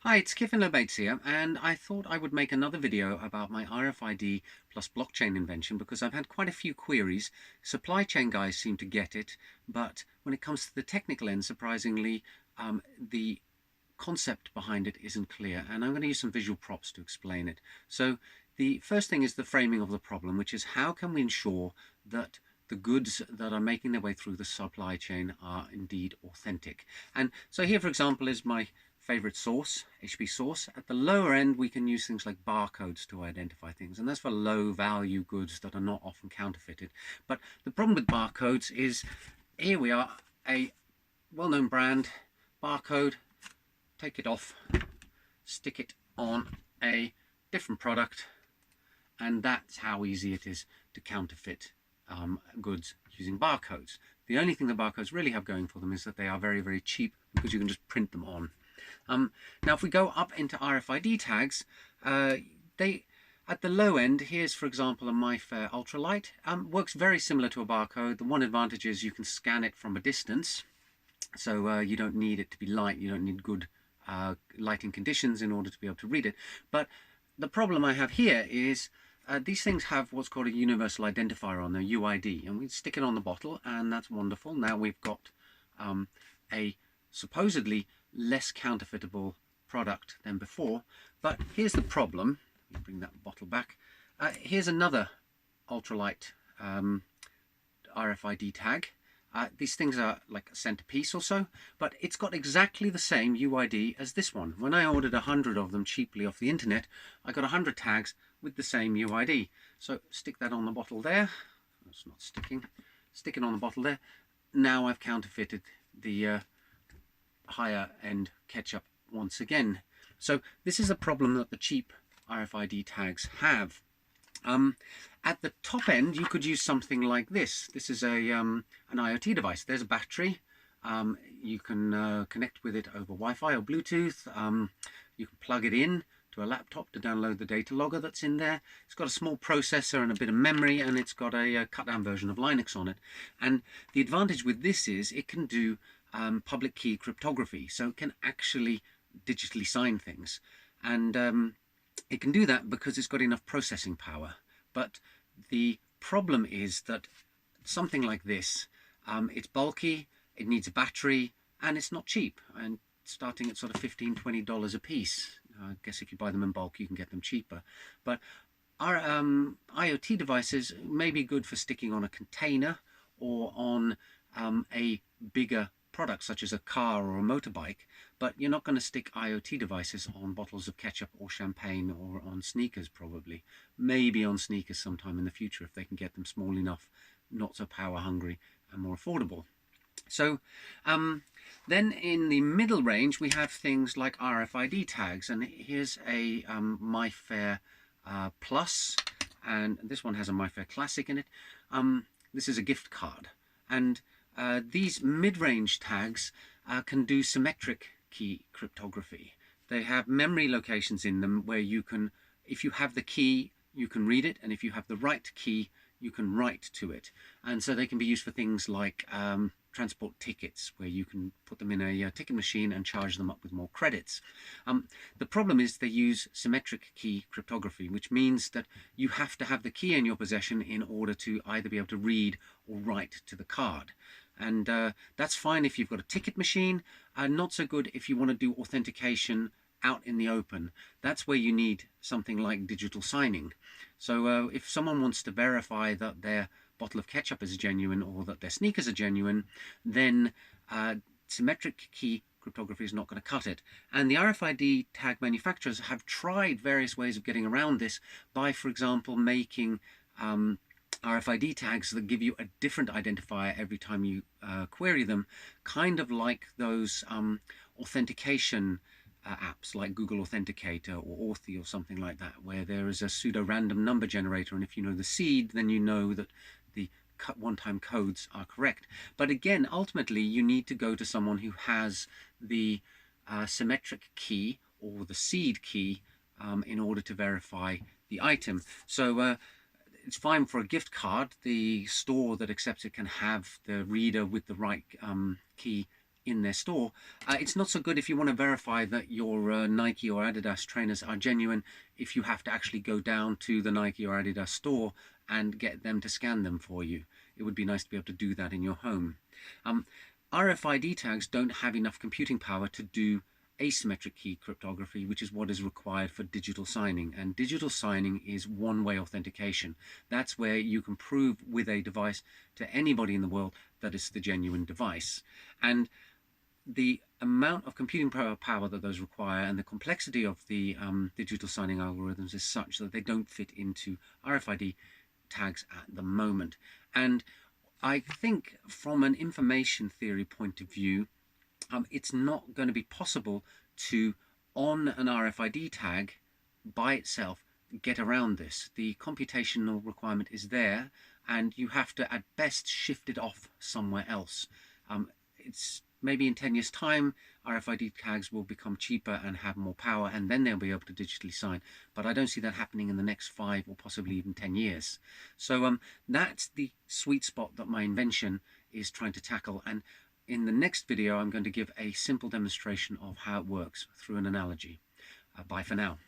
Hi, it's Kiffin Lobates here, and I thought I would make another video about my RFID plus blockchain invention because I've had quite a few queries. Supply chain guys seem to get it, but when it comes to the technical end, surprisingly, the concept behind it isn't clear, and I'm going to use some visual props to explain it. So the first thing is the framing of the problem, which is how can we ensure that the goods that are making their way through the supply chain are indeed authentic. And so here, for example, is my favorite source, HP source. At the lower end, we can use things like barcodes to identify things, and that's for low value goods that are not often counterfeited. But the problem with barcodes is, here we are, a well-known brand, barcode, take it off, stick it on a different product, and that's how easy it is to counterfeit goods using barcodes. The only thing the barcodes really have going for them is that they are very, very cheap because you can just print them on. Now, if we go up into RFID tags, they at the low end, here's for example a MyFair Ultralight, works very similar to a barcode. The one advantage is you can scan it from a distance, so you don't need it to be light, you don't need good lighting conditions in order to be able to read it. But the problem I have here is these things have what's called a universal identifier on their UID, and we stick it on the bottle, and that's wonderful. Now we've got a supposedly less counterfeitable product than before. But here's the problem. Let me bring that bottle back. Here's another ultralight RFID tag. These things are like a centerpiece or so, but it's got exactly the same UID as this one. When I ordered 100 of them cheaply off the internet, I got 100 tags with the same UID. So stick that on the bottle there. It's not sticking. Stick it on the bottle there. Now I've counterfeited the higher end ketchup once again. So this is a problem that the cheap RFID tags have. At the top end, you could use something like this. This is an IoT device. There's a battery. You can connect with it over Wi-Fi or Bluetooth. You can plug it in to a laptop to download the data logger that's in there. It's got a small processor and a bit of memory, and it's got a cut-down version of Linux on it. And the advantage with this is it can do public key cryptography, so it can actually digitally sign things. And it can do that because it's got enough processing power. But the problem is that something like this, it's bulky, it needs a battery, and it's not cheap. And starting at sort of $15–20 a piece. I guess if you buy them in bulk, you can get them cheaper. But our IoT devices may be good for sticking on a container or on a bigger product such as a car or a motorbike, but you're not going to stick IoT devices on bottles of ketchup or champagne or on sneakers probably. Maybe on sneakers sometime in the future if they can get them small enough, not so power hungry and more affordable. So then in the middle range we have things like RFID tags, and here's a MyFair Plus, and this one has a MyFair Classic in it. This is a gift card, and these mid-range tags can do symmetric key cryptography. They have memory locations in them where you can, if you have the key, you can read it, and if you have the right key, you can write to it. And so they can be used for things like transport tickets, where you can put them in a ticket machine and charge them up with more credits. The problem is they use symmetric key cryptography, which means that you have to have the key in your possession in order to either be able to read or write to the card. And that's fine if you've got a ticket machine, not so good if you want to do authentication out in the open. That's where you need something like digital signing. So if someone wants to verify that their bottle of ketchup is genuine or that their sneakers are genuine, then symmetric key cryptography is not going to cut it. And the RFID tag manufacturers have tried various ways of getting around this by, for example, making RFID tags that give you a different identifier every time you query them, kind of like those authentication apps like Google Authenticator or Authy or something like that, where there is a pseudo-random number generator, and if you know the seed, then you know that the one-time codes are correct. But again, ultimately, you need to go to someone who has the symmetric key or the seed key in order to verify the item. So it's fine for a gift card. The store that accepts it can have the reader with the right key in their store. It's not so good if you want to verify that your Nike or Adidas trainers are genuine, if you have to actually go down to the Nike or Adidas store and get them to scan them for you. It would be nice to be able to do that in your home. RFID tags don't have enough computing power to do asymmetric key cryptography, which is what is required for digital signing. And digital signing is one-way authentication. That's where you can prove with a device to anybody in the world that it's the genuine device. And the amount of computing power that those require and the complexity of the digital signing algorithms is such that they don't fit into RFID tags at the moment. And I think from an information theory point of view, it's not going to be possible to, on an RFID tag by itself, get around this. The computational requirement is there, and you have to at best shift it off somewhere else. It's maybe in 10 years time RFID tags will become cheaper and have more power, and then they'll be able to digitally sign, but I don't see that happening in the next 5 or possibly even 10 years. So that's the sweet spot that my invention is trying to tackle. And in the next video, I'm going to give a simple demonstration of how it works through an analogy. Bye for now.